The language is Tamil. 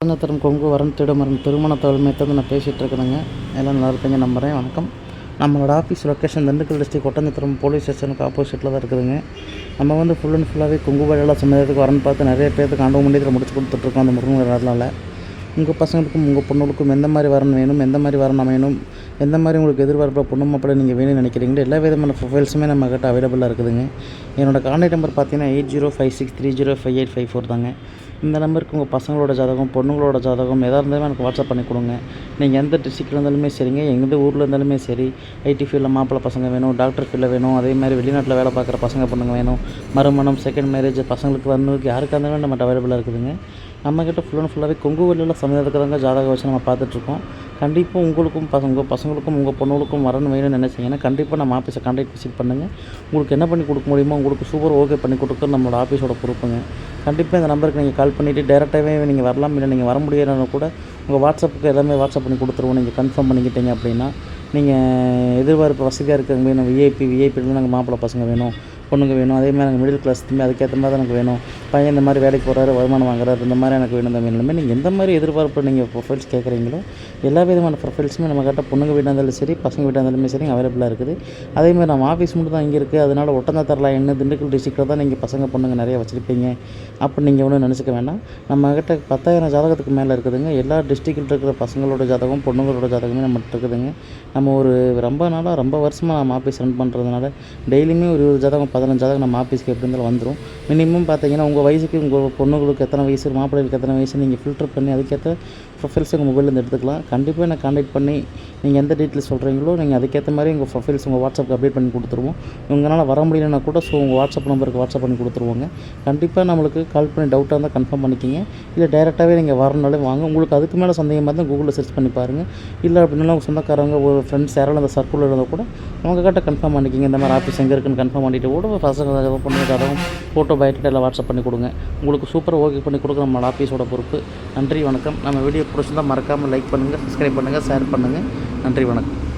தரும் கொங்கு வரன் திடுமரன் திருமண தோல்மையத்தை நான் பேசிகிட்டு இருக்கிறேங்க. எல்லாம் நல்லா இருப்பீங்க நம்புகிறேன். வணக்கம். நம்மளோட office location Dindigul district Oddanchatram police ஸ்டேஷனுக்கு ஆப்போசிட்டில் தான் இருக்குதுங்க. நம்ம வந்து ஃபுல் அண்ட் ஃபுல்லாகவே கொங்கு வழியெல்லாம் சமயத்துக்கு வரன்னு பார்த்து நிறைய பேருக்கு ஆண்டவ மண்டியத்தில் முடிச்சு கொடுத்துட்ருக்கோம். அந்த முருகன் வரலால் உங்கள் பசங்களுக்கும் உங்கள் பொண்ணுகளுக்கும் எந்த மாதிரி வரன் வேணும், எந்த மாதிரி வரன் அமையணும், எந்த மாதிரி உங்களுக்கு எதிர்பார்ப்பில் பொண்ணு மாப்பிள்ளை நீங்கள் வேணும்னு நினைக்கிறீங்களோ எல்லா விதமான ப்ரொஃபைல்ஸுமே நம்மக்கிட்ட அவைலபிளாக இருக்குதுங்க. என்னோடய கான்டாக்ட் நம்பர் பார்த்தீங்கன்னா 8056305854 தாங்க. இந்த நம்பருக்கு உங்கள் பசங்களோட ஜாதகம், பொண்ணுங்களோட ஜாதகம் எதாக இருந்தாலும் எனக்கு வாட்ஸ்அப் பண்ணி கொடுங்க. நீங்கள் எந்த டிஸ்ட்ரிக்டில் இருந்தாலுமே சரிங்க, எந்த ஊரில் இருந்தாலுமே சரி. ஐடி ஃபீல்டில் மாப்பிள்ளை பசங்க வேணும், டாக்டர் ஃபீல்டில் வேணும், அதே மாதிரி வெளிநாட்டில் வேலை பார்க்குற பசங்க பொண்ணுங்க வேணும், மறுமணம், செகண்ட் மேரேஜ் பசங்களுக்கு வரணுக்கு யாருக்காக இருந்தாலும் நம்மகிட்ட அவைலபிளாக இருக்குதுங்க. நம்மக்கிட்ட ஃபுல் அண்ட் ஃபுல்லாகவே கொங்கு வழியில் சமயத்துக்கு தாங்க ஜாதகம் வச்சு நம்ம பார்த்துட்ருக்கோம். கண்டிப்பாக உங்களுக்கும் உங்கள் பசங்களுக்கும் உங்கள் பொண்ணுகளுக்கும் வரணும் வேணும்னு நினைச்சிங்கன்னா கண்டிப்பாக நம்ம ஆஃபீஸை கான்டாக்ட் விசிட் பண்ணுங்கள். உங்களுக்கு என்ன பண்ணி கொடுக்க முடியுமோ உங்களுக்கு சூப்பர் ஓகே பண்ணி கொடுக்குறது நம்மளோட ஆஃபீஸோட பொறுப்புங்க. கண்டிப்பாக இந்த நம்பருக்கு நீங்கள் கால் பண்ணிவிட்டு டேரெக்டாகவே நீங்கள் வரலாம், இல்லை நீங்கள் வர முடியலன்னா கூட உங்கள் வாட்ஸ்அப்புக்கு எல்லாமே வாட்ஸ்அப் பண்ணி கொடுத்துருவோம். நீங்கள் கன்ஃபார்ம் பண்ணிக்கிட்டீங்க அப்படின்னா நீங்கள் எதிர்பார்ப்பு வசதியாக இருக்கிறவங்க வேணும், விஐபியில் நாங்கள் மாப்பிள்ளை பசங்க வேணும், பொண்ணுங்க வேணும், அதே மாதிரி நாங்கள் மிடில் கிளாஸ் தம்பி அதுக்கேற்ற மாதிரி தான் எனக்கு வேணும், பையன் இந்த மாதிரி வேலைக்கு போகிறாரு, வருமானம் வாங்குறாரு, இந்த மாதிரி எனக்கு வேணும். இந்த மாதிரி நீங்கள் எந்த மாதிரி எதிர்பார்ப்பு நீங்கள் ப்ரொஃபைல்ஸ் கேட்குறீங்களோ எல்லா விதமான ப்ரொஃபைல்ஸுமே நம்ம கிட்ட பொண்ணுங்க வீட்டாக இருந்தாலும் சரி, பசங்க வீட்டாக இருந்தாலுமே சரி அவைலபிளாக இருக்குது. அதேமாதிரி நம்ம ஆஃபீஸ் மட்டும் தான் இங்கே இருக்குது. அதனால் ஒட்டஞ்சத்திரம் என்ன திண்டுக்கல் டிஸ்ட்ரிக்டில் தான் நீங்கள் பசங்க பொண்ணுங்க நிறைய வச்சுருப்பீங்க அப்படின்னு நீங்கள் ஒன்றும் நினச்சிக்க வேண்டாம். நம்மக்கிட்ட 10,000 ஜாதகத்துக்கு மேலே இருக்குதுங்க. எல்லா டிஸ்ட்ரிக்டில் இருக்கிற பசங்களோட ஜாதகம், பொண்ணுங்களோட ஜாதகமே நம்மகிட்ட இருக்குதுங்க. நம்ம ஒரு ரொம்ப வருஷமாக நம்ம ஆஃபீஸ் ரன் பண்ணுறதுனால டெய்லியுமே ஒரு 20 ஜாதகம் 15 ஜாதகம் நம்ம ஆஃபீஸ்க்கு எப்படி இருந்தாலும் வந்துடும். மினிமம் பார்த்தீங்கன்னா உங்கள் வயசுக்கு உங்கள் பொண்ணுங்களுக்கு எத்தனை வயசு, மாப்பிள்ளைகளுக்கு எத்தனை வயசு நீங்கள் ஃபில்டர் பண்ணி அதுக்கேற்ற ப்ரொஃபைல்ஸ் உங்கள் மொபைலேருந்து எடுத்துக்கலாம். கண்டிப்பாக என்னை கான்டாக்ட் பண்ணி நீங்கள் எந்த டீட்டெயில்ஸ் சொல்கிறீங்களோ நீங்கள் அதுக்கேற்ற மாதிரி உங்கள் ப்ரொஃபைல்ஸ் உங்கள் வாட்ஸ்அப்புக்கு அப்டேட் பண்ணி கொடுத்துருவோம். உங்களால் வர முடியலன்னா கூட உங்கள் வாட்ஸ்அப் நம்பருக்கு வாட்ஸ்அப் பண்ணி கொடுத்துருவோங்க. கண்டிப்பாக நம்மளுக்கு கால் பண்ணி டவுட்டாக இருந்தால் கன்ஃபார்ம் பண்ணிக்கிங்க. இல்லை டேரெக்டாகவே நீங்கள் வரனாலே வாங்க. உங்களுக்கு அதுக்கு மேலே சந்தேகமாக இருந்தால் கூகுளில் சர்ச் பண்ணி பாருங்கள். இல்லை அப்படின்னாலும் உங்கள் சொந்தக்காரங்க ஒரு ஃப்ரெண்ட்ஸ் யாராலும் அந்த சர்க்குலர் இருந்தால் கூட அவங்கக்கிட்ட கன்ஃபார்ம் பண்ணிக்கிங்க. இந்த மாதிரி ஆஃபீஸ் எங்கே இருக்குன்னு கன்ஃபார்ம் பண்ணிவிட்டு கூட பசங்க பொண்ணு ஜாதகம் ஃபோட்டோ பயோடேட்டா எல்லாம் வாட்ஸ்அப் பண்ணி கொடுங்க. உங்களுக்கு சூப்பராக ஓகே பண்ணி கொடுக்குற நம்மளோட ஆஃபீஸோட பொறுப்பு. நன்றி, வணக்கம். நம்ம வீடியோ பிடிச்சிருந்தால் மறக்காமல் லைக் பண்ணுங்கள், சப்ஸ்கிரைப் பண்ணுங்கள், ஷேர் பண்ணுங்கள். நன்றி, வணக்கம்.